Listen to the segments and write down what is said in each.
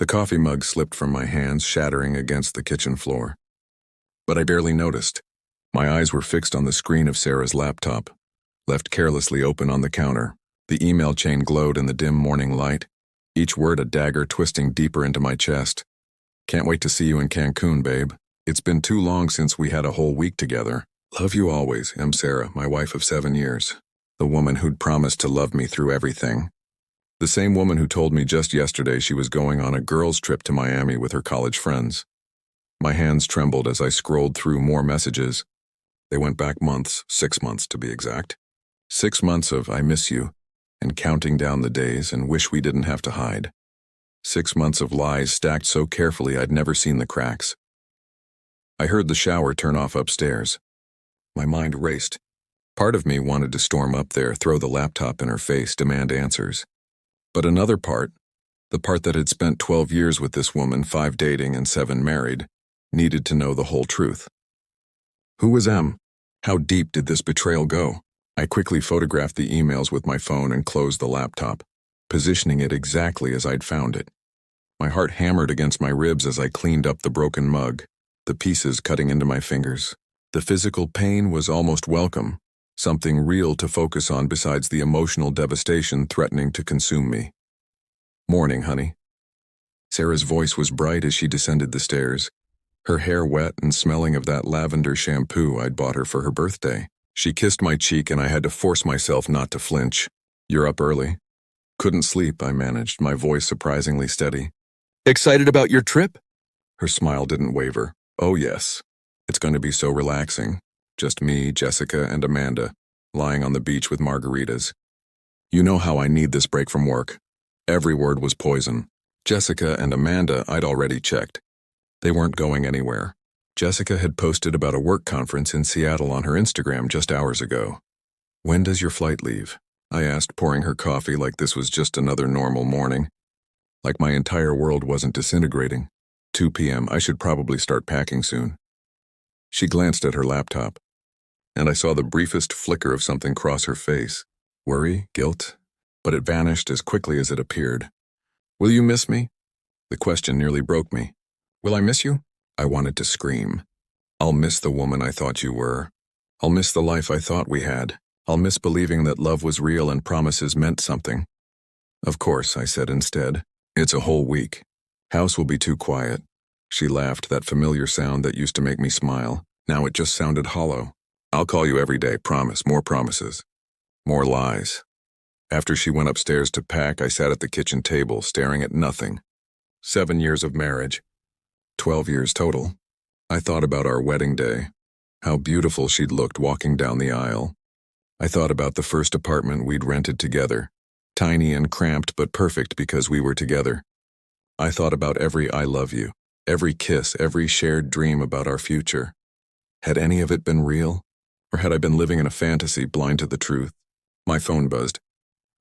The coffee mug slipped from my hands, shattering against the kitchen floor. But I barely noticed. My eyes were fixed on the screen of Sarah's laptop, left carelessly open on the counter. The email chain glowed in the dim morning light, each word a dagger twisting deeper into my chest. Can't wait to see you in Cancun, babe. It's been too long since we had a whole week together. Love you always, M. Sarah, my wife of 7 years. The woman who'd promised to love me through everything. The same woman who told me just yesterday she was going on a girls' trip to Miami with her college friends. My hands trembled as I scrolled through more messages. They went back months, 6 months to be exact. 6 months of I miss you, and counting down the days and wish we didn't have to hide. 6 months of lies stacked so carefully I'd never seen the cracks. I heard the shower turn off upstairs. My mind raced. Part of me wanted to storm up there, throw the laptop in her face, demand answers. But another part, the part that had spent 12 years with this woman, 5 dating and 7 married, needed to know the whole truth. Who was M? How deep did this betrayal go? I quickly photographed the emails with my phone and closed the laptop, positioning it exactly as I'd found it. My heart hammered against my ribs as I cleaned up the broken mug, the pieces cutting into my fingers. The physical pain was almost welcome, something real to focus on besides the emotional devastation threatening to consume me. Morning, honey. Sarah's voice was bright as she descended the stairs, her hair wet and smelling of that lavender shampoo I'd bought her for her birthday. She kissed my cheek and I had to force myself not to flinch. You're up early. Couldn't sleep, I managed, my voice surprisingly steady. Excited about your trip? Her smile didn't waver. Oh yes. It's going to be so relaxing. Just me, Jessica, and Amanda, lying on the beach with margaritas. You know how I need this break from work. Every word was poison. Jessica and Amanda I'd already checked. They weren't going anywhere. Jessica had posted about a work conference in Seattle on her Instagram just hours ago. When does your flight leave? I asked, pouring her coffee like this was just another normal morning. Like my entire world wasn't disintegrating. 2 p.m. I should probably start packing soon. She glanced at her laptop, and I saw the briefest flicker of something cross her face. Worry? Guilt? But it vanished as quickly as it appeared. Will you miss me? The question nearly broke me. Will I miss you? I wanted to scream. I'll miss the woman I thought you were. I'll miss the life I thought we had. I'll miss believing that love was real and promises meant something. Of course, I said instead. It's a whole week. House will be too quiet. She laughed, that familiar sound that used to make me smile. Now it just sounded hollow. I'll call you every day, promise, more promises. More lies. After she went upstairs to pack, I sat at the kitchen table, staring at nothing. 7 years of marriage. 12 years total. I thought about our wedding day, how beautiful she'd looked walking down the aisle. I thought about the first apartment we'd rented together, tiny and cramped but perfect because we were together. I thought about every I love you, every kiss, every shared dream about our future. Had any of it been real? Or had I been living in a fantasy, blind to the truth? My phone buzzed.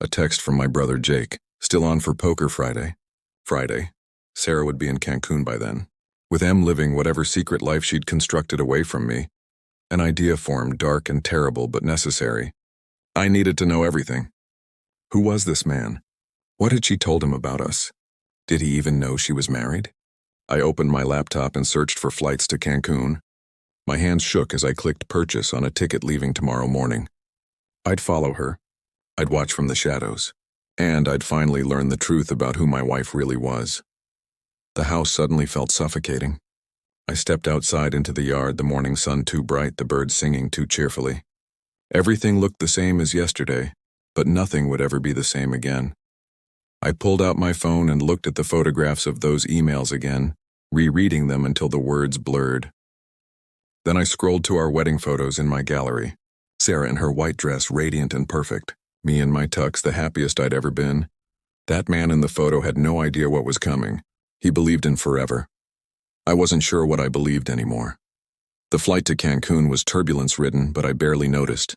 A text from my brother Jake, still on for poker Friday. Friday. Sarah would be in Cancun by then. With M living whatever secret life she'd constructed away from me. An idea formed, dark and terrible but necessary. I needed to know everything. Who was this man? What had she told him about us? Did he even know she was married? I opened my laptop and searched for flights to Cancun. My hands shook as I clicked purchase on a ticket leaving tomorrow morning. I'd follow her. I'd watch from the shadows. And I'd finally learn the truth about who my wife really was. The house suddenly felt suffocating. I stepped outside into the yard, the morning sun too bright, the birds singing too cheerfully. Everything looked the same as yesterday, but nothing would ever be the same again. I pulled out my phone and looked at the photographs of those emails again, rereading them until the words blurred. Then I scrolled to our wedding photos in my gallery. Sarah in her white dress, radiant and perfect. Me in my tux, the happiest I'd ever been. That man in the photo had no idea what was coming. He believed in forever. I wasn't sure what I believed anymore. The flight to Cancun was turbulence-ridden, but I barely noticed.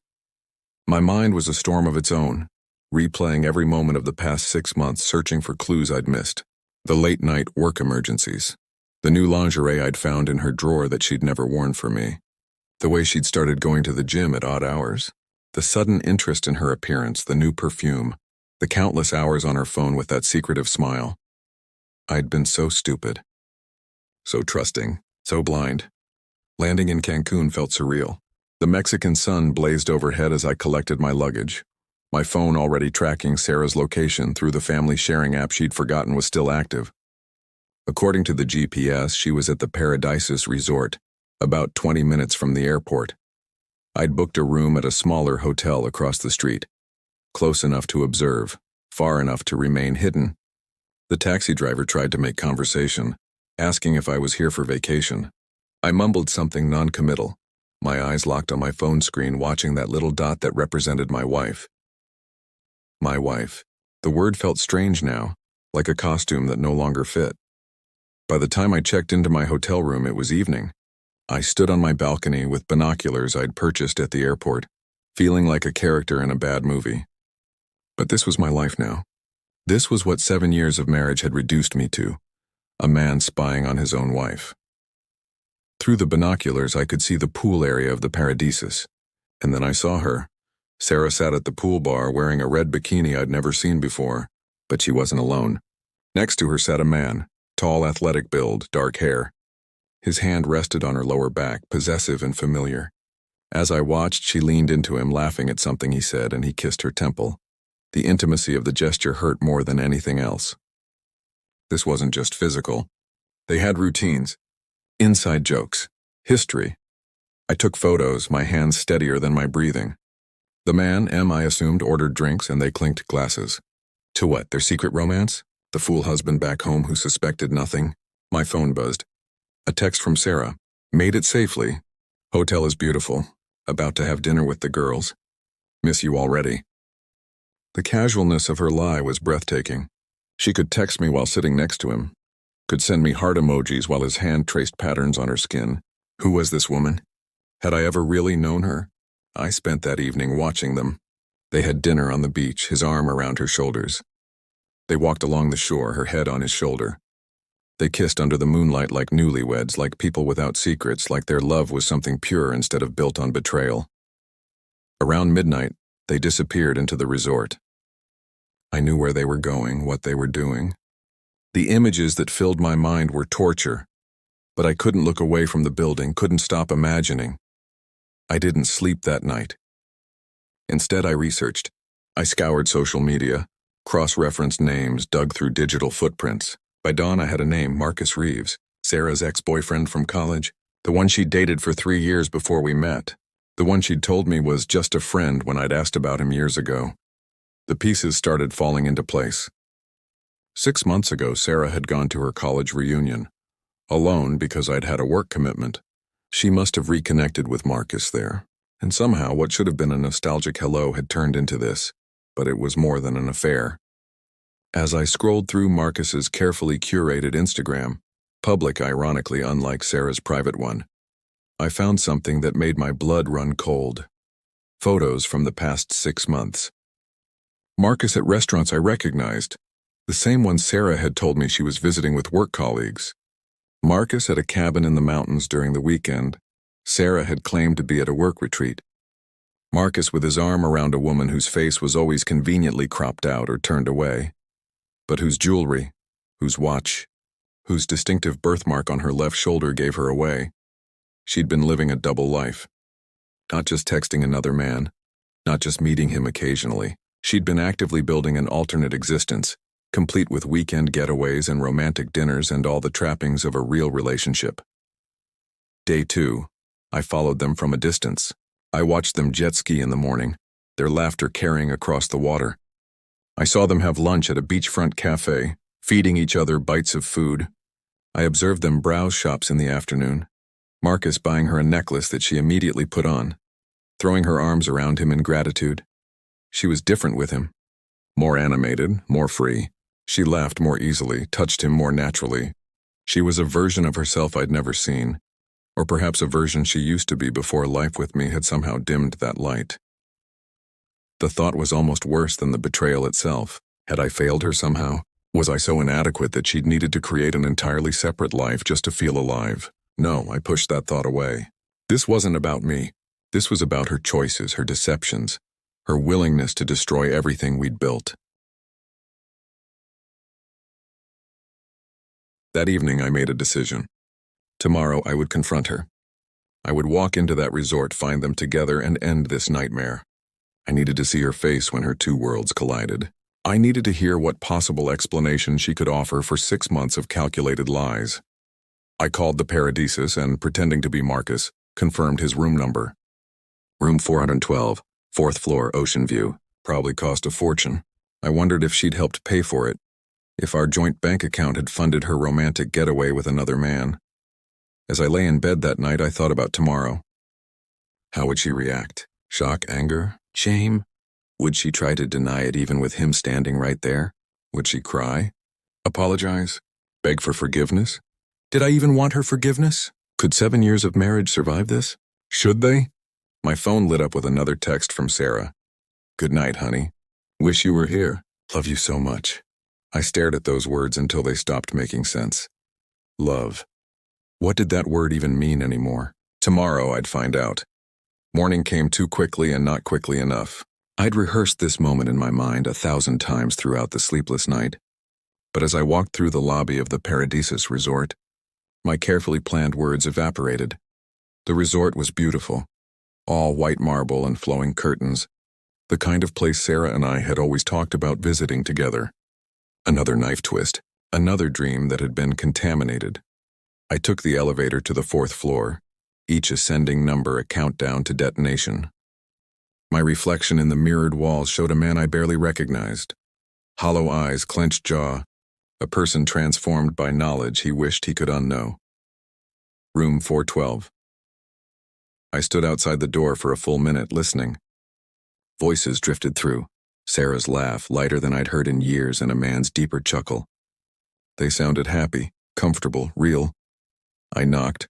My mind was a storm of its own, replaying every moment of the past 6 months, searching for clues I'd missed. The late-night work emergencies. The new lingerie I'd found in her drawer that she'd never worn for me. The way she'd started going to the gym at odd hours. The sudden interest in her appearance, the new perfume. The countless hours on her phone with that secretive smile. I'd been so stupid, so trusting, so blind. Landing in Cancun felt surreal. The Mexican sun blazed overhead as I collected my luggage. My phone already tracking Sarah's location through the family sharing app she'd forgotten was still active. According to the GPS, she was at the Paradisus Resort, about 20 minutes from the airport. I'd booked a room at a smaller hotel across the street, close enough to observe, far enough to remain hidden. The taxi driver tried to make conversation, asking if I was here for vacation. I mumbled something non-committal, my eyes locked on my phone screen watching that little dot that represented my wife. My wife. The word felt strange now, like a costume that no longer fit. By the time I checked into my hotel room, it was evening. I stood on my balcony with binoculars I'd purchased at the airport, feeling like a character in a bad movie. But this was my life now. This was what 7 years of marriage had reduced me to, a man spying on his own wife. Through the binoculars, I could see the pool area of the Paradisus, and then I saw her. Sarah sat at the pool bar wearing a red bikini I'd never seen before, but she wasn't alone. Next to her sat a man, tall, athletic build, dark hair. His hand rested on her lower back, possessive and familiar. As I watched, she leaned into him, laughing at something he said, and he kissed her temple. The intimacy of the gesture hurt more than anything else. This wasn't just physical. They had routines, inside jokes, history. I took photos, my hands steadier than my breathing. The man, M, I assumed, ordered drinks and they clinked glasses. To what, their secret romance? The fool husband back home who suspected nothing? My phone buzzed. A text from Sarah. Made it safely. Hotel is beautiful. About to have dinner with the girls. Miss you already. The casualness of her lie was breathtaking. She could text me while sitting next to him, could send me heart emojis while his hand traced patterns on her skin. Who was this woman? Had I ever really known her? I spent that evening watching them. They had dinner on the beach, his arm around her shoulders. They walked along the shore, her head on his shoulder. They kissed under the moonlight like newlyweds, like people without secrets, like their love was something pure instead of built on betrayal. Around midnight, they disappeared into the resort. I knew where they were going, what they were doing. The images that filled my mind were torture, but I couldn't look away from the building, couldn't stop imagining. I didn't sleep that night. Instead, I researched. I scoured social media, cross-referenced names, dug through digital footprints. By dawn, I had a name, Marcus Reeves, Sarah's ex-boyfriend from college, the one she'd dated for 3 years before we met, the one she'd told me was just a friend when I'd asked about him years ago. The pieces started falling into place. 6 months ago, Sarah had gone to her college reunion, alone because I'd had a work commitment. She must have reconnected with Marcus there, and somehow what should have been a nostalgic hello had turned into this, but it was more than an affair. As I scrolled through Marcus's carefully curated Instagram, public ironically unlike Sarah's private one, I found something that made my blood run cold. Photos from the past 6 months. Marcus at restaurants I recognized, the same ones Sarah had told me she was visiting with work colleagues. Marcus at a cabin in the mountains during the weekend. Sarah had claimed to be at a work retreat. Marcus with his arm around a woman whose face was always conveniently cropped out or turned away, but whose jewelry, whose watch, whose distinctive birthmark on her left shoulder gave her away. She'd been living a double life. Not just texting another man, not just meeting him occasionally. She'd been actively building an alternate existence, complete with weekend getaways and romantic dinners and all the trappings of a real relationship. Day 2, I followed them from a distance. I watched them jet ski in the morning, their laughter carrying across the water. I saw them have lunch at a beachfront cafe, feeding each other bites of food. I observed them browse shops in the afternoon, Marcus buying her a necklace that she immediately put on, throwing her arms around him in gratitude. She was different with him. More animated, more free. She laughed more easily, touched him more naturally. She was a version of herself I'd never seen, or perhaps a version she used to be before life with me had somehow dimmed that light. The thought was almost worse than the betrayal itself. Had I failed her somehow? Was I so inadequate that she'd needed to create an entirely separate life just to feel alive? No, I pushed that thought away. This wasn't about me. This was about her choices, her deceptions, her willingness to destroy everything we'd built. That evening, I made a decision. Tomorrow, I would confront her. I would walk into that resort, find them together, and end this nightmare. I needed to see her face when her two worlds collided. I needed to hear what possible explanation she could offer for 6 months of calculated lies. I called the Paradisus and, pretending to be Marcus, confirmed his room number. Room 412, 4th floor, ocean view. Probably cost a fortune. I wondered if she'd helped pay for it, if our joint bank account had funded her romantic getaway with another man. As I lay in bed that night, I thought about tomorrow. How would she react? Shock, anger, shame? Would she try to deny it even with him standing right there? Would she cry? Apologize? Beg for forgiveness? Did I even want her forgiveness? Could 7 years of marriage survive this? Should they? My phone lit up with another text from Sarah. Good night, honey. Wish you were here. Love you so much. I stared at those words until they stopped making sense. Love. What did that word even mean anymore? Tomorrow I'd find out. Morning came too quickly and not quickly enough. I'd rehearsed this moment in my mind 1,000 times throughout the sleepless night. But as I walked through the lobby of the Paradisus resort, my carefully planned words evaporated. The resort was beautiful. All white marble and flowing curtains. The kind of place Sarah and I had always talked about visiting together. Another knife twist. Another dream that had been contaminated. I took the elevator to the 4th floor, each ascending number a countdown to detonation. My reflection in the mirrored walls showed a man I barely recognized. Hollow eyes, clenched jaw, a person transformed by knowledge he wished he could unknow. Room 412. I stood outside the door for a full minute, listening. Voices drifted through. Sarah's laugh, lighter than I'd heard in years, and a man's deeper chuckle. They sounded happy, comfortable, real. I knocked.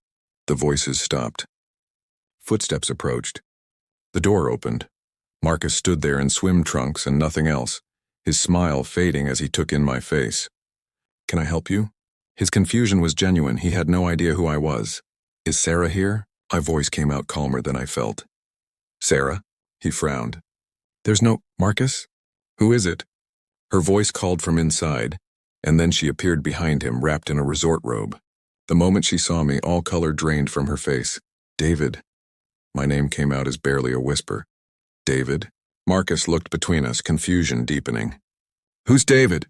The voices stopped. Footsteps approached. The door opened. Marcus stood there in swim trunks and nothing else, his smile fading as he took in my face. Can I help you? His confusion was genuine. He had no idea who I was. Is Sarah here? My voice came out calmer than I felt. Sarah? He frowned. There's no... Marcus? Who is it? Her voice called from inside, and then she appeared behind him, wrapped in a resort robe. The moment she saw me, all color drained from her face. David. My name came out as barely a whisper. David? Marcus looked between us, confusion deepening. Who's David?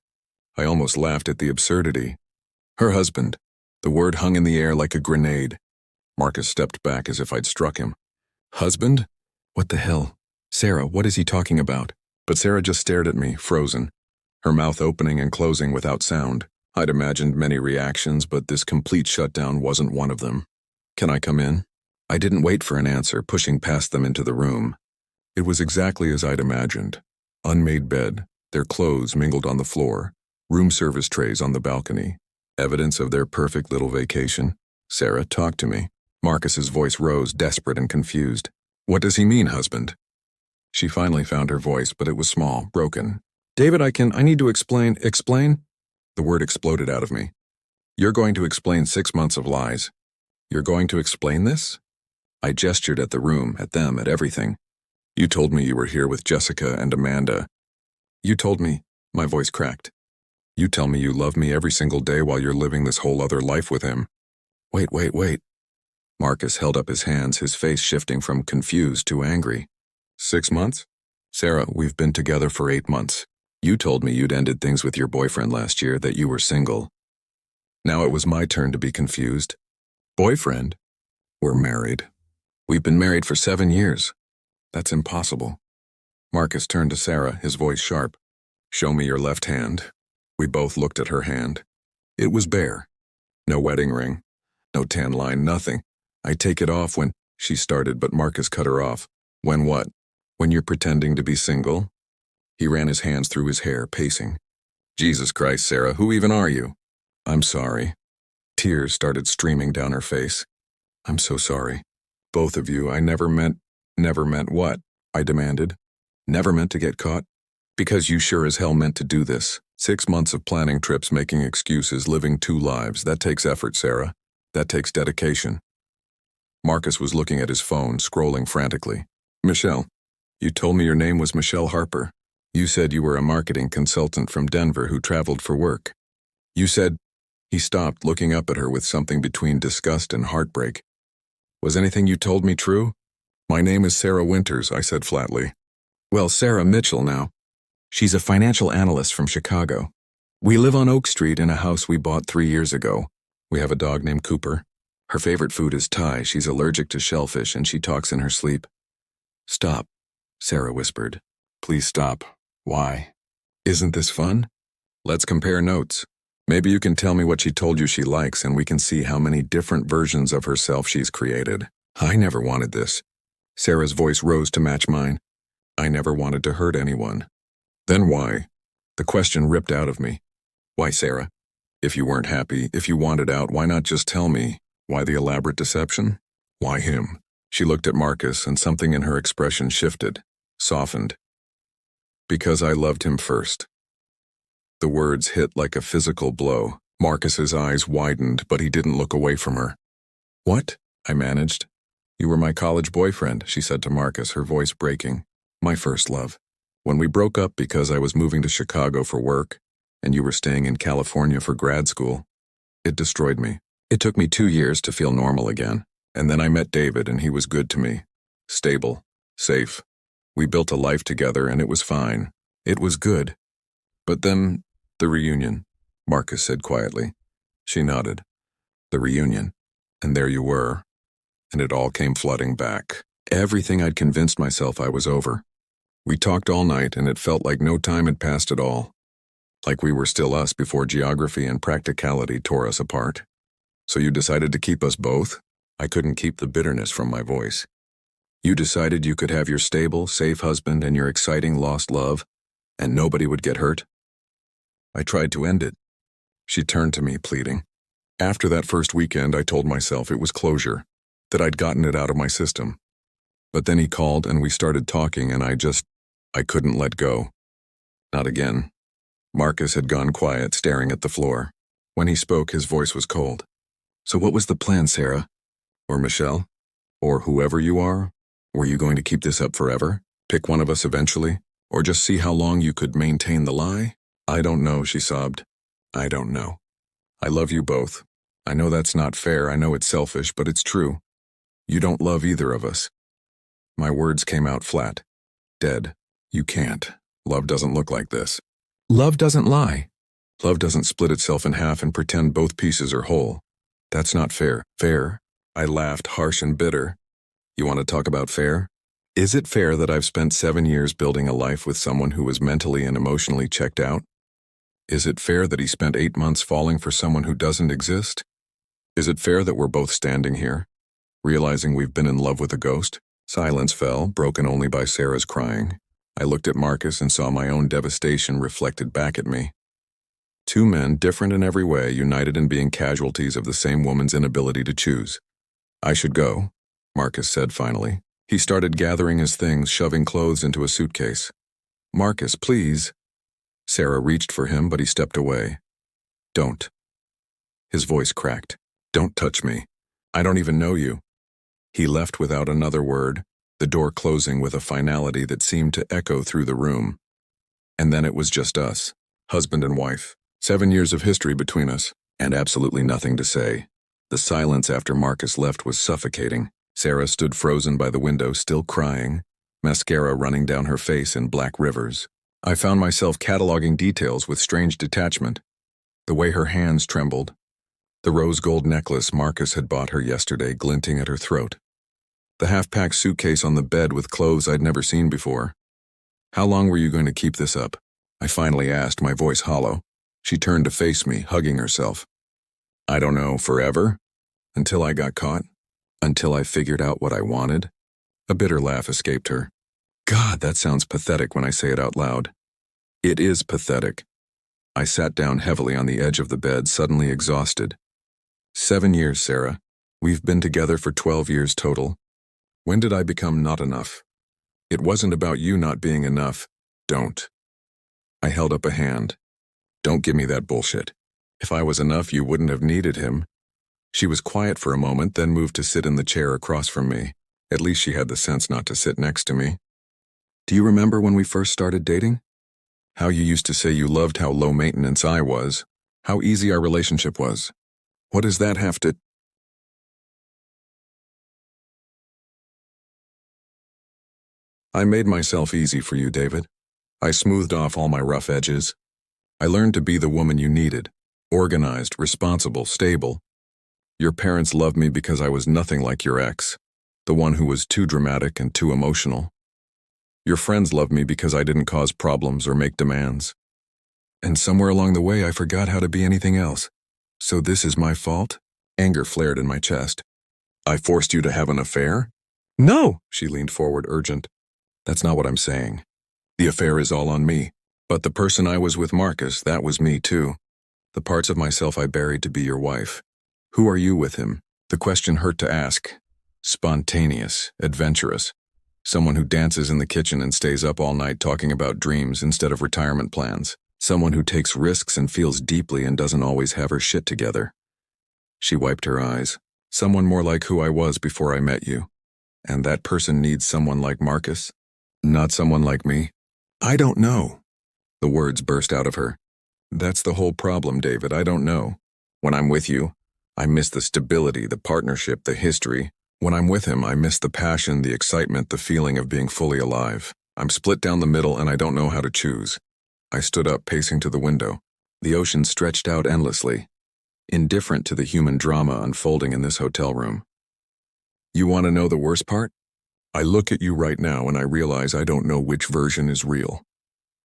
I almost laughed at the absurdity. Her husband. The word hung in the air like a grenade. Marcus stepped back as if I'd struck him. Husband? What the hell? Sarah, what is he talking about? But Sarah just stared at me, frozen, her mouth opening and closing without sound. I'd imagined many reactions, but this complete shutdown wasn't one of them. Can I come in? I didn't wait for an answer, pushing past them into the room. It was exactly as I'd imagined. Unmade bed, their clothes mingled on the floor, room service trays on the balcony. Evidence of their perfect little vacation. Sarah, talk to me. Marcus's voice rose, desperate and confused. What does he mean, husband? She finally found her voice, but it was small, broken. David, I need to explain. Explain? The word exploded out of me. You're going to explain 6 months of lies. You're going to explain this? I gestured at the room, at them, at everything. You told me you were here with Jessica and Amanda. You told me, my voice cracked. You tell me you love me every single day while you're living this whole other life with him. Wait. Marcus held up his hands, his face shifting from confused to angry. 6 months? Sarah, we've been together for 8 months. You told me you'd ended things with your boyfriend last year, that you were single. Now it was my turn to be confused. Boyfriend? We're married. We've been married for 7 years. That's impossible. Marcus turned to Sarah, his voice sharp. Show me your left hand. We both looked at her hand. It was bare. No wedding ring. No tan line, nothing. I take it off when... She started, but Marcus cut her off. When what? When you're pretending to be single? He ran his hands through his hair, pacing. Jesus Christ, Sarah, who even are you? I'm sorry. Tears started streaming down her face. I'm so sorry. Both of you, I never meant what? I demanded. Never meant to get caught? Because you sure as hell meant to do this. 6 months of planning trips, making excuses, living 2 lives. That takes effort, Sarah. That takes dedication. Marcus was looking at his phone, scrolling frantically. Michelle, you told me your name was Michelle Harper. You said you were a marketing consultant from Denver who traveled for work. You said... He stopped, looking up at her with something between disgust and heartbreak. Was anything you told me true? My name is Sarah Winters, I said flatly. Well, Sarah Mitchell now. She's a financial analyst from Chicago. We live on Oak Street in a house we bought 3 years ago. We have a dog named Cooper. Her favorite food is Thai. She's allergic to shellfish and she talks in her sleep. Stop, Sarah whispered. Please stop. Why? Isn't this fun? Let's compare notes. Maybe you can tell me what she told you she likes and we can see how many different versions of herself she's created. I never wanted this. Sarah's voice rose to match mine. I never wanted to hurt anyone. Then why? The question ripped out of me. Why, Sarah? If you weren't happy, if you wanted out, why not just tell me? Why the elaborate deception? Why him? She looked at Marcus and something in her expression shifted, softened. Because I loved him first. The words hit like a physical blow. Marcus's eyes widened, but he didn't look away from her. What? I managed. You were my college boyfriend, she said to Marcus, her voice breaking. My first love. When we broke up because I was moving to Chicago for work, and you were staying in California for grad school, it destroyed me. It took me 2 years to feel normal again, and then I met David and he was good to me. Stable. Safe. We built a life together and it was fine. It was good. But then, the reunion, Marcus said quietly. She nodded. The reunion. And there you were. And it all came flooding back. Everything I'd convinced myself I was over. We talked all night and it felt like no time had passed at all. Like we were still us before geography and practicality tore us apart. So you decided to keep us both? I couldn't keep the bitterness from my voice. You decided you could have your stable, safe husband and your exciting lost love, and nobody would get hurt? I tried to end it. She turned to me, pleading. After that first weekend, I told myself it was closure, that I'd gotten it out of my system. But then he called and we started talking and I couldn't let go. Not again. Marcus had gone quiet, staring at the floor. When he spoke, his voice was cold. So what was the plan, Sarah? Or Michelle? Or whoever you are? Were you going to keep this up forever? Pick one of us eventually? Or just see how long you could maintain the lie? I don't know, she sobbed. I don't know. I love you both. I know that's not fair, I know it's selfish, but it's true. You don't love either of us. My words came out flat. Dead. You can't. Love doesn't look like this. Love doesn't lie. Love doesn't split itself in half and pretend both pieces are whole. That's not fair. Fair? I laughed, harsh and bitter. You want to talk about fair? Is it fair that I've spent 7 years building a life with someone who was mentally and emotionally checked out? Is it fair that he spent 8 months falling for someone who doesn't exist? Is it fair that we're both standing here, realizing we've been in love with a ghost? Silence fell, broken only by Sarah's crying. I looked at Marcus and saw my own devastation reflected back at me. Two men, different in every way, united in being casualties of the same woman's inability to choose. I should go, Marcus said finally. He started gathering his things, shoving clothes into a suitcase. Marcus, please. Sarah reached for him, but he stepped away. Don't. His voice cracked. Don't touch me. I don't even know you. He left without another word, the door closing with a finality that seemed to echo through the room. And then it was just us, husband and wife. 7 years of history between us, and absolutely nothing to say. The silence after Marcus left was suffocating. Sarah stood frozen by the window, still crying, mascara running down her face in black rivers. I found myself cataloging details with strange detachment. The way her hands trembled. The rose gold necklace Marcus had bought her yesterday glinting at her throat. The half-packed suitcase on the bed with clothes I'd never seen before. How long were you going to keep this up? I finally asked, my voice hollow. She turned to face me, hugging herself. I don't know, forever? Until I got caught? Until I figured out what I wanted? A bitter laugh escaped her. God, that sounds pathetic when I say it out loud. It is pathetic. I sat down heavily on the edge of the bed, suddenly exhausted. 7 years, Sarah. We've been together for 12 years total. When did I become not enough? It wasn't about you not being enough. Don't. I held up a hand. Don't give me that bullshit. If I was enough, you wouldn't have needed him. She was quiet for a moment, then moved to sit in the chair across from me. At least she had the sense not to sit next to me. Do you remember when we first started dating? How you used to say you loved how low maintenance I was, How easy our relationship was. What does that have to... I made myself easy for you, David. I smoothed off all my rough edges. I learned to be the woman you needed. Organized, responsible, stable. Your parents loved me because I was nothing like your ex, the one who was too dramatic and too emotional. Your friends loved me because I didn't cause problems or make demands. And somewhere along the way I forgot how to be anything else. So this is my fault? Anger flared in my chest. I forced you to have an affair? No! She leaned forward, urgent. That's not what I'm saying. The affair is all on me. But the person I was with, Marcus, that was me too. The parts of myself I buried to be your wife. Who are you with him? The question hurt to ask. Spontaneous, adventurous. Someone who dances in the kitchen and stays up all night talking about dreams instead of retirement plans. Someone who takes risks and feels deeply and doesn't always have her shit together. She wiped her eyes. Someone more like who I was before I met you. And that person needs someone like Marcus? Not someone like me? I don't know. The words burst out of her. That's the whole problem, David. I don't know. When I'm with you, I miss the stability, the partnership, the history. When I'm with him, I miss the passion, the excitement, the feeling of being fully alive. I'm split down the middle and I don't know how to choose. I stood up, pacing to the window. The ocean stretched out endlessly, indifferent to the human drama unfolding in this hotel room. You want to know the worst part? I look at you right now and I realize I don't know which version is real.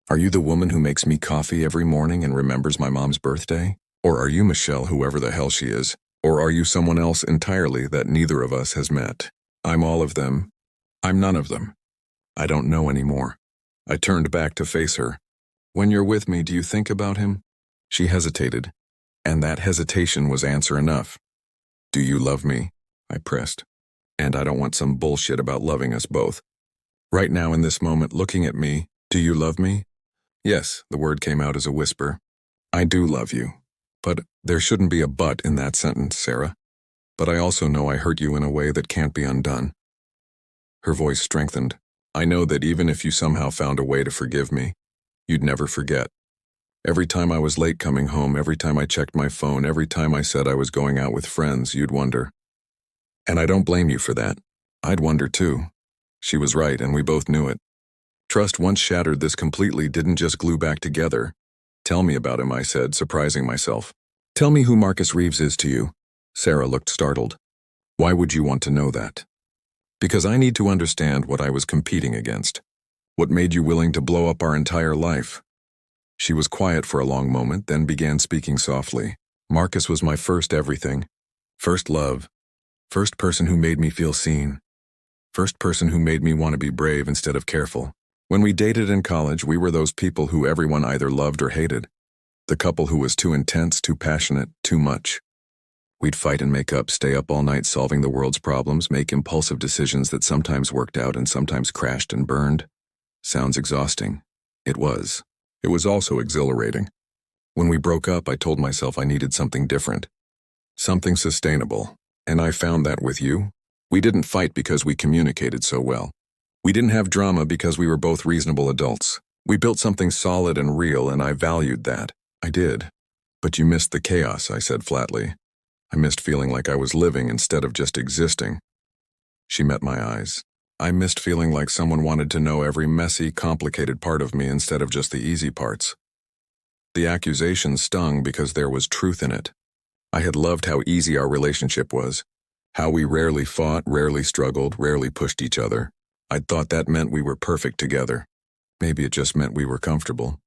Are you the woman who makes me coffee every morning and remembers my mom's birthday? Or are you Michelle, whoever the hell she is? Or are you someone else entirely that neither of us has met? I'm all of them. I'm none of them. I don't know anymore. I turned back to face her. When you're with me, do you think about him? She hesitated, and that hesitation was answer enough. Do you love me? I pressed. And I don't want some bullshit about loving us both. Right now in this moment, looking at me, do you love me? Yes, the word came out as a whisper. I do love you. But there shouldn't be a but in that sentence, Sarah. But I also know I hurt you in a way that can't be undone. Her voice strengthened. I know that even if you somehow found a way to forgive me, you'd never forget. Every time I was late coming home, every time I checked my phone, every time I said I was going out with friends, you'd wonder. And I don't blame you for that. I'd wonder too. She was right, and we both knew it. Trust once shattered, this completely didn't just glue back together. Tell me about him, I said, surprising myself. Tell me who Marcus Reeves is to you. Sarah looked startled. Why would you want to know that? Because I need to understand what I was competing against. What made you willing to blow up our entire life? She was quiet for a long moment, then began speaking softly. Marcus was my first everything. First love. First person who made me feel seen. First person who made me want to be brave instead of careful. When we dated in college, we were those people who everyone either loved or hated. The couple who was too intense, too passionate, too much. We'd fight and make up, stay up all night solving the world's problems, make impulsive decisions that sometimes worked out and sometimes crashed and burned. Sounds exhausting. It was. It was also exhilarating. When we broke up, I told myself I needed something different. Something sustainable. And I found that with you. We didn't fight because we communicated so well. We didn't have drama because we were both reasonable adults. We built something solid and real, and I valued that. I did. But you missed the chaos, I said flatly. I missed feeling like I was living instead of just existing. She met my eyes. I missed feeling like someone wanted to know every messy, complicated part of me instead of just the easy parts. The accusation stung because there was truth in it. I had loved how easy our relationship was, how we rarely fought, rarely struggled, rarely pushed each other. I'd thought that meant we were perfect together. Maybe it just meant we were comfortable.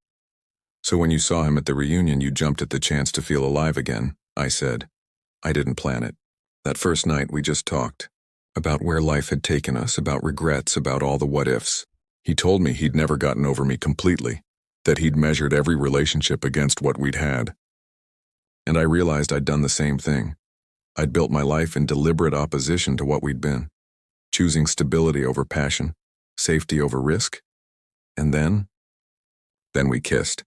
So when you saw him at the reunion, you jumped at the chance to feel alive again, I said. I didn't plan it. That first night, we just talked. About where life had taken us, about regrets, about all the what-ifs. He told me he'd never gotten over me completely, that he'd measured every relationship against what we'd had. And I realized I'd done the same thing. I'd built my life in deliberate opposition to what we'd been, choosing stability over passion, safety over risk. And then we kissed.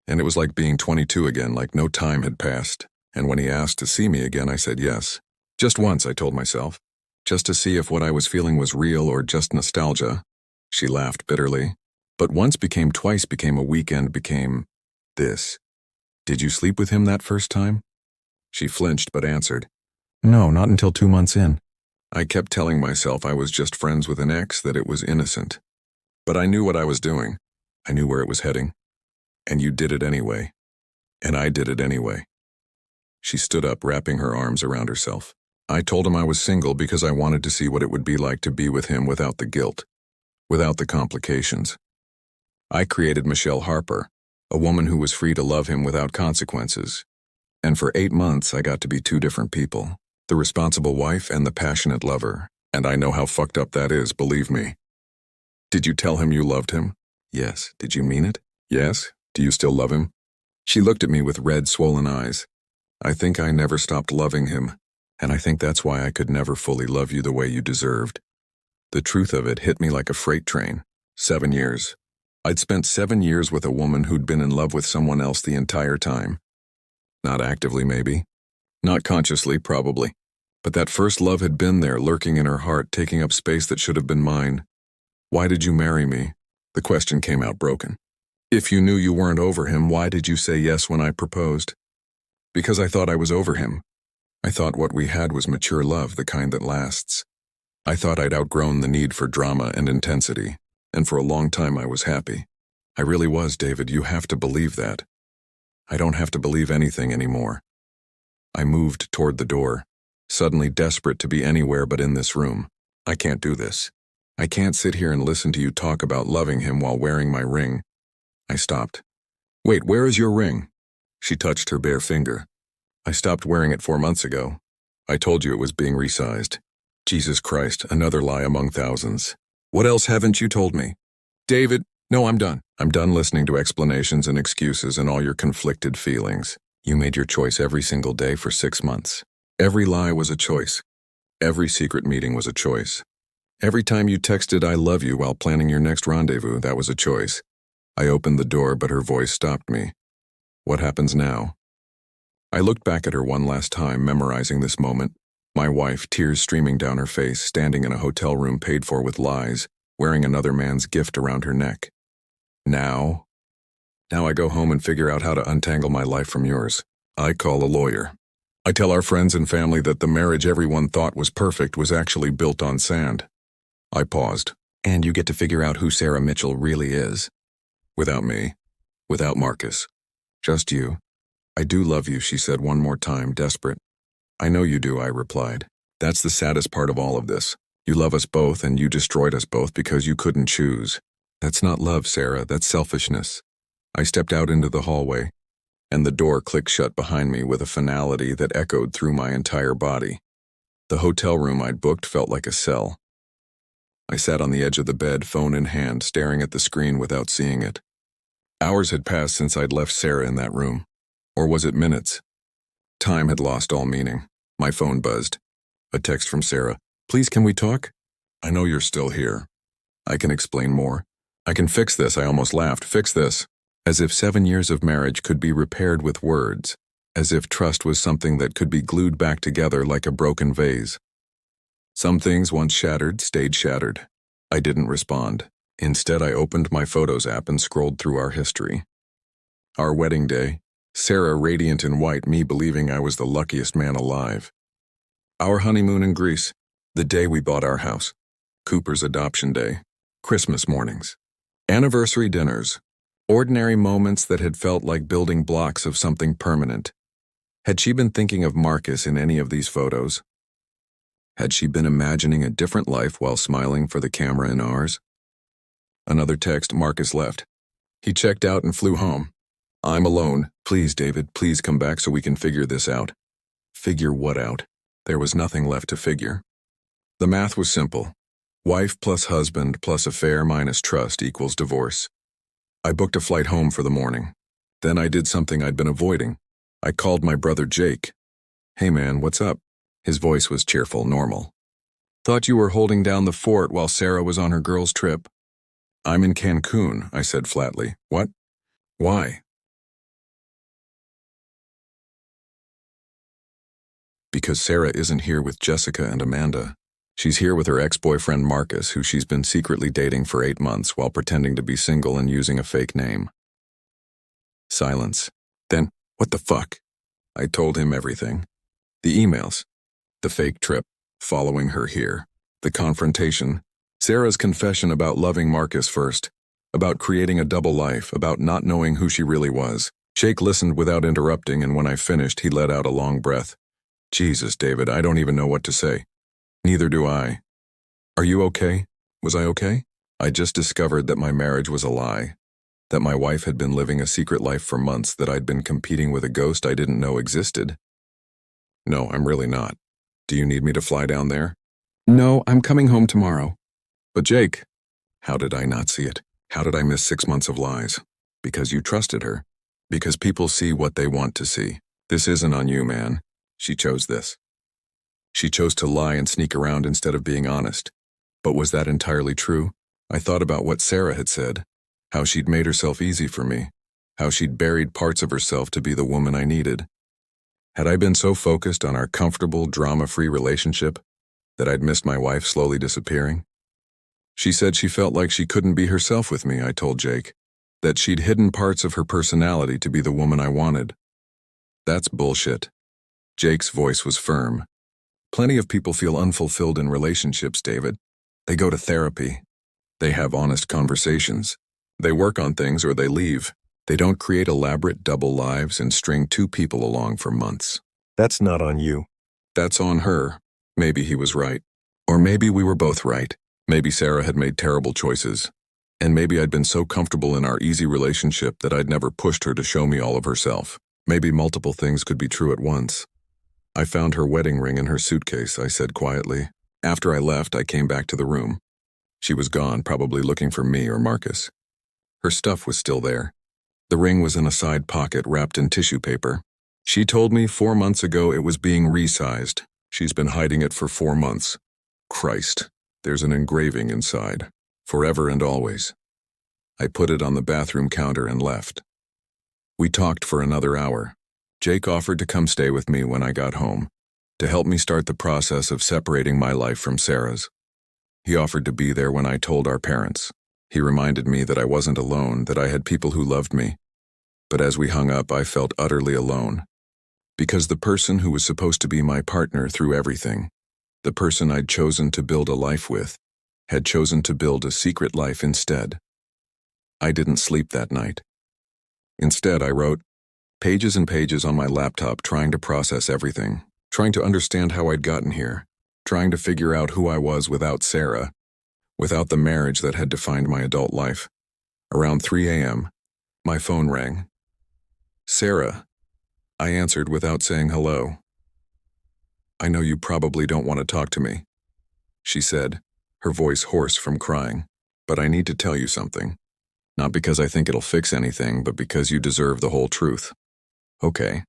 And it was like being 22 again, like no time had passed. And when he asked to see me again, I said yes. Just once, I told myself. Just to see if what I was feeling was real or just nostalgia. She laughed bitterly. But once became twice, became a weekend, became this. Did you sleep with him that first time? She flinched but answered, No, not until 2 months in. I kept telling myself I was just friends with an ex, that it was innocent. But I knew what I was doing. I knew where it was heading. And you did it anyway. And I did it anyway. She stood up, wrapping her arms around herself. I told him I was single because I wanted to see what it would be like to be with him without the guilt, without the complications. I created Michelle Harper, a woman who was free to love him without consequences. And for 8 months, I got to be 2 different people, the responsible wife and the passionate lover. And I know how fucked up that is, believe me. Did you tell him you loved him? Yes. Did you mean it? Yes. Do you still love him? She looked at me with red, swollen eyes. I think I never stopped loving him, and I think that's why I could never fully love you the way you deserved. The truth of it hit me like a freight train. 7 years. I'd spent 7 years with a woman who'd been in love with someone else the entire time. Not actively, maybe. Not consciously, probably. But that first love had been there, lurking in her heart, taking up space that should have been mine. Why did you marry me? The question came out broken. If you knew you weren't over him, why did you say yes when I proposed? Because I thought I was over him. I thought what we had was mature love, the kind that lasts. I thought I'd outgrown the need for drama and intensity, and for a long time I was happy. I really was, David, you have to believe that. I don't have to believe anything anymore. I moved toward the door, suddenly desperate to be anywhere but in this room. I can't do this. I can't sit here and listen to you talk about loving him while wearing my ring. I stopped. Wait, where is your ring? She touched her bare finger. I stopped wearing it 4 months ago. I told you it was being resized. Jesus Christ, another lie among thousands. What else haven't you told me? David, no, I'm done. I'm done listening to explanations and excuses and all your conflicted feelings. You made your choice every single day for 6 months. Every lie was a choice. Every secret meeting was a choice. Every time you texted I love you while planning your next rendezvous, that was a choice. I opened the door, but her voice stopped me. What happens now? I looked back at her one last time, memorizing this moment. My wife, tears streaming down her face, standing in a hotel room paid for with lies, wearing another man's gift around her neck. Now I go home and figure out how to untangle my life from yours. I call a lawyer. I tell our friends and family that the marriage everyone thought was perfect was actually built on sand. I paused. And you get to figure out who Sarah Mitchell really is. Without me. Without Marcus. Just you. I do love you, she said one more time, desperate. I know you do, I replied. That's the saddest part of all of this. You love us both and you destroyed us both because you couldn't choose. That's not love, Sarah, that's selfishness. I stepped out into the hallway, and the door clicked shut behind me with a finality that echoed through my entire body. The hotel room I'd booked felt like a cell. I sat on the edge of the bed, phone in hand, staring at the screen without seeing it. Hours had passed since I'd left Sarah in that room. Or was it minutes? Time had lost all meaning. My phone buzzed. A text from Sarah. Please, can we talk? I know you're still here. I can explain more. I can fix this, I almost laughed. Fix this. As if 7 years of marriage could be repaired with words. As if trust was something that could be glued back together like a broken vase. Some things once shattered stayed shattered. I didn't respond. Instead, I opened my Photos app and scrolled through our history. Our wedding day. Sarah radiant in white, me believing I was the luckiest man alive. Our honeymoon in Greece. The day we bought our house. Cooper's adoption day. Christmas mornings. Anniversary dinners. Ordinary moments that had felt like building blocks of something permanent. Had she been thinking of Marcus in any of these photos? Had she been imagining a different life while smiling for the camera in ours? Another text, Marcus left. He checked out and flew home. I'm alone. Please, David, please come back so we can figure this out. Figure what out? There was nothing left to figure. The math was simple. Wife plus husband plus affair minus trust equals divorce. I booked a flight home for the morning. Then I did something I'd been avoiding. I called my brother Jake. Hey man, what's up? His voice was cheerful, normal. Thought you were holding down the fort while Sarah was on her girls' trip. I'm in Cancun, I said flatly. What? Why? Because Sarah isn't here with Jessica and Amanda. She's here with her ex-boyfriend Marcus, who she's been secretly dating for 8 months while pretending to be single and using a fake name. Silence. Then, What the fuck? I told him everything. The emails, the fake trip, following her here, the confrontation, Sarah's confession about loving Marcus first, about creating a double life, about not knowing who she really was. Jake listened without interrupting, and when I finished, he let out a long breath. Jesus, David, I don't even know what to say. Neither do I. Are you okay? Was I okay? I just discovered that my marriage was a lie, that my wife had been living a secret life for months, that I'd been competing with a ghost I didn't know existed. No, I'm really not. Do you need me to fly down there? No, I'm coming home tomorrow. But Jake, how did I not see it? How did I miss 6 months of lies? Because you trusted her. Because people see what they want to see. This isn't on you, man. She chose this. She chose to lie and sneak around instead of being honest. But was that entirely true? I thought about what Sarah had said, how she'd made herself easy for me, how she'd buried parts of herself to be the woman I needed. Had I been so focused on our comfortable, drama-free relationship that I'd missed my wife slowly disappearing? She said she felt like she couldn't be herself with me, I told Jake, that she'd hidden parts of her personality to be the woman I wanted. That's bullshit. Jake's voice was firm. Plenty of people feel unfulfilled in relationships, David. They go to therapy. They have honest conversations. They work on things or they leave. They don't create elaborate double lives and string two people along for months. That's not on you. That's on her. Maybe he was right. Or maybe we were both right. Maybe Sarah had made terrible choices. And maybe I'd been so comfortable in our easy relationship that I'd never pushed her to show me all of herself. Maybe multiple things could be true at once. I found her wedding ring in her suitcase, I said quietly. After I left, I came back to the room. She was gone, probably looking for me or Marcus. Her stuff was still there. The ring was in a side pocket wrapped in tissue paper. She told me 4 months ago it was being resized. She's been hiding it for 4 months. Christ, there's an engraving inside. Forever and always. I put it on the bathroom counter and left. We talked for another hour. Jake offered to come stay with me when I got home, to help me start the process of separating my life from Sarah's. He offered to be there when I told our parents. He reminded me that I wasn't alone, that I had people who loved me. But as we hung up, I felt utterly alone. Because the person who was supposed to be my partner through everything, the person I'd chosen to build a life with, had chosen to build a secret life instead. I didn't sleep that night. Instead, I wrote pages and pages on my laptop trying to process everything, trying to understand how I'd gotten here, trying to figure out who I was without Sarah, without the marriage that had defined my adult life. Around 3 a.m., my phone rang. Sarah, I answered without saying hello. I know you probably don't want to talk to me, she said, her voice hoarse from crying, but I need to tell you something. Not because I think it'll fix anything, but because you deserve the whole truth. Okay.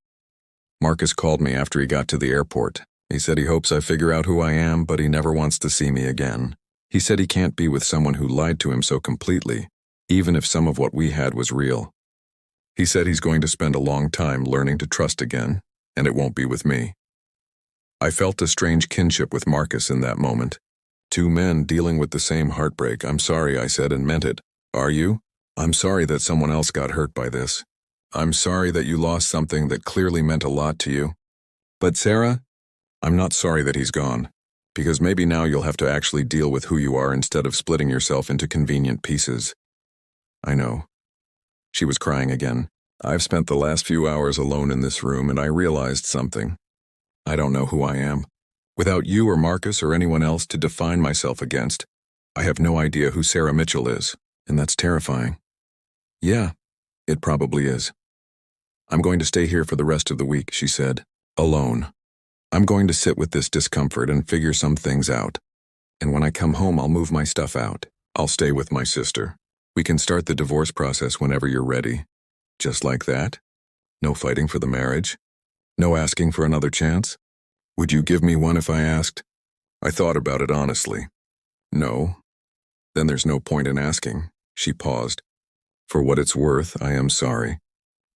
Marcus called me after he got to the airport. He said he hopes I figure out who I am, but he never wants to see me again. He said he can't be with someone who lied to him so completely, even if some of what we had was real. He said he's going to spend a long time learning to trust again, and it won't be with me. I felt a strange kinship with Marcus in that moment. Two men dealing with the same heartbreak. I'm sorry, I said, and meant it. Are you? I'm sorry that someone else got hurt by this. I'm sorry that you lost something that clearly meant a lot to you. But Sarah, I'm not sorry that he's gone, because maybe now you'll have to actually deal with who you are instead of splitting yourself into convenient pieces. I know. She was crying again. I've spent the last few hours alone in this room, and I realized something. I don't know who I am. Without you or Marcus or anyone else to define myself against, I have no idea who Sarah Mitchell is, and that's terrifying. Yeah, it probably is. I'm going to stay here for the rest of the week, she said, alone. I'm going to sit with this discomfort and figure some things out. And when I come home, I'll move my stuff out. I'll stay with my sister. We can start the divorce process whenever you're ready. Just like that? No fighting for the marriage? No asking for another chance? Would you give me one if I asked? I thought about it honestly. No. Then there's no point in asking. She paused. For what it's worth, I am sorry.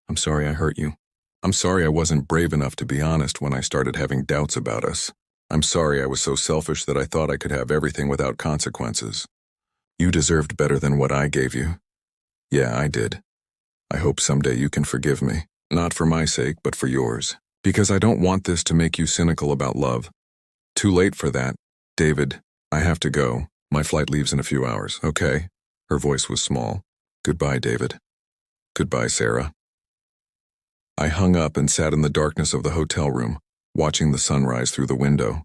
I'm sorry I hurt you. I'm sorry I wasn't brave enough to be honest when I started having doubts about us. I'm sorry I was so selfish that I thought I could have everything without consequences. You deserved better than what I gave you. Yeah, I did. I hope someday you can forgive me. Not for my sake, but for yours. Because I don't want this to make you cynical about love. Too late for that. David, I have to go. My flight leaves in a few hours, okay? Her voice was small. Goodbye, David. Goodbye, Sarah. I hung up and sat in the darkness of the hotel room, watching the sunrise through the window.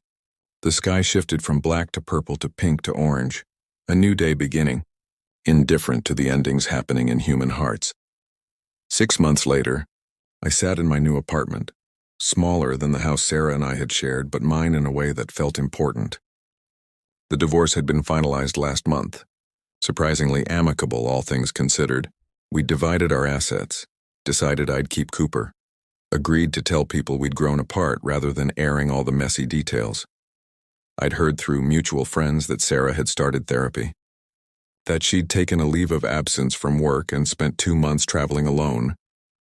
The sky shifted from black to purple to pink to orange. A new day beginning, indifferent to the endings happening in human hearts. 6 months later, I sat in my new apartment, smaller than the house Sarah and I had shared, but mine in a way that felt important. The divorce had been finalized last month. Surprisingly amicable, all things considered. We divided our assets, decided I'd keep Cooper, agreed to tell people we'd grown apart rather than airing all the messy details. I'd heard through mutual friends that Sarah had started therapy, that she'd taken a leave of absence from work and spent 2 months traveling alone,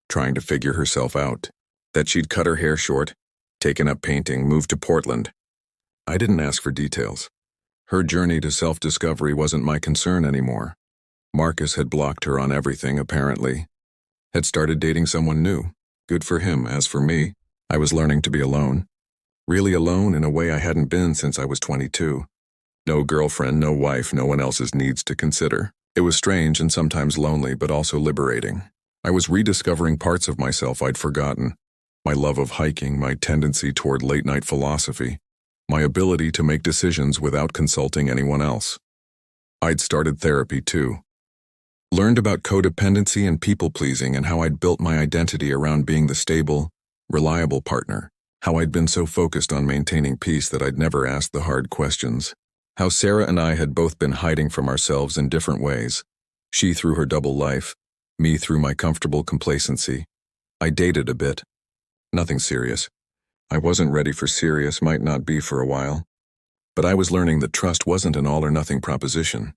trying to figure herself out, that she'd cut her hair short, taken up painting, moved to Portland. I didn't ask for details. Her journey to self-discovery wasn't my concern anymore. Marcus had blocked her on everything, apparently. Had started dating someone new. Good for him. As for me, I was learning to be alone. Really alone in a way I hadn't been since I was 22. No girlfriend, no wife, no one else's needs to consider. It was strange and sometimes lonely, but also liberating. I was rediscovering parts of myself I'd forgotten. My love of hiking, my tendency toward late-night philosophy, my ability to make decisions without consulting anyone else. I'd started therapy too. Learned about codependency and people-pleasing and how I'd built my identity around being the stable, reliable partner. How I'd been so focused on maintaining peace that I'd never asked the hard questions. How Sarah and I had both been hiding from ourselves in different ways. She through her double life, me through my comfortable complacency. I dated a bit. Nothing serious. I wasn't ready for serious, might not be for a while. But I was learning that trust wasn't an all-or-nothing proposition.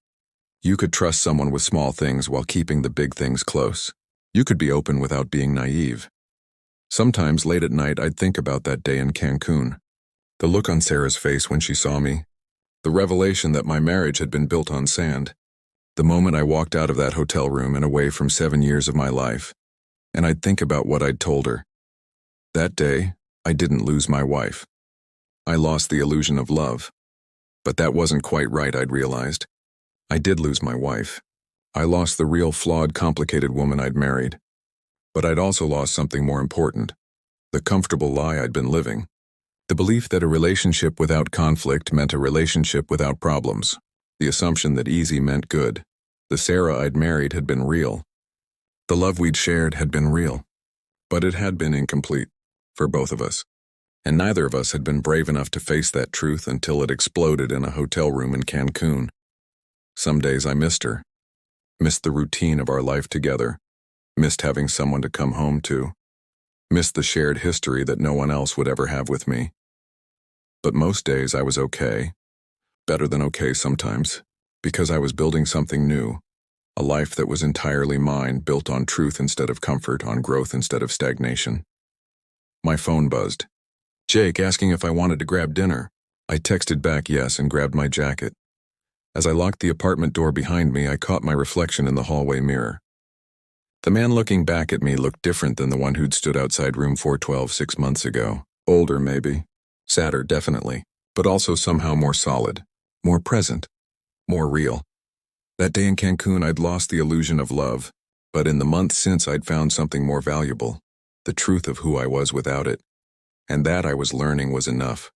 You could trust someone with small things while keeping the big things close. You could be open without being naive. Sometimes late at night I'd think about that day in Cancun. The look on Sarah's face when she saw me. The revelation that my marriage had been built on sand. The moment I walked out of that hotel room and away from 7 years of my life. And I'd think about what I'd told her. That day, I didn't lose my wife. I lost the illusion of love. But that wasn't quite right, I'd realized. I did lose my wife. I lost the real flawed, complicated woman I'd married. But I'd also lost something more important. The comfortable lie I'd been living. The belief that a relationship without conflict meant a relationship without problems. The assumption that easy meant good. The Sarah I'd married had been real. The love we'd shared had been real. But it had been incomplete. For both of us. And neither of us had been brave enough to face that truth until it exploded in a hotel room in Cancun. Some days I missed her. Missed the routine of our life together. Missed having someone to come home to. Missed the shared history that no one else would ever have with me. But most days I was okay. Better than okay sometimes. Because I was building something new. A life that was entirely mine, built on truth instead of comfort, on growth instead of stagnation. My phone buzzed. Jake asking if I wanted to grab dinner. I texted back yes and grabbed my jacket. As I locked the apartment door behind me, I caught my reflection in the hallway mirror. The man looking back at me looked different than the one who'd stood outside room 412 6 months ago. Older, maybe. Sadder, definitely. But also somehow more solid. More present. More real. That day in Cancun, I'd lost the illusion of love. But in the months since, I'd found something more valuable. The truth of who I was without it. And that I was learning was enough.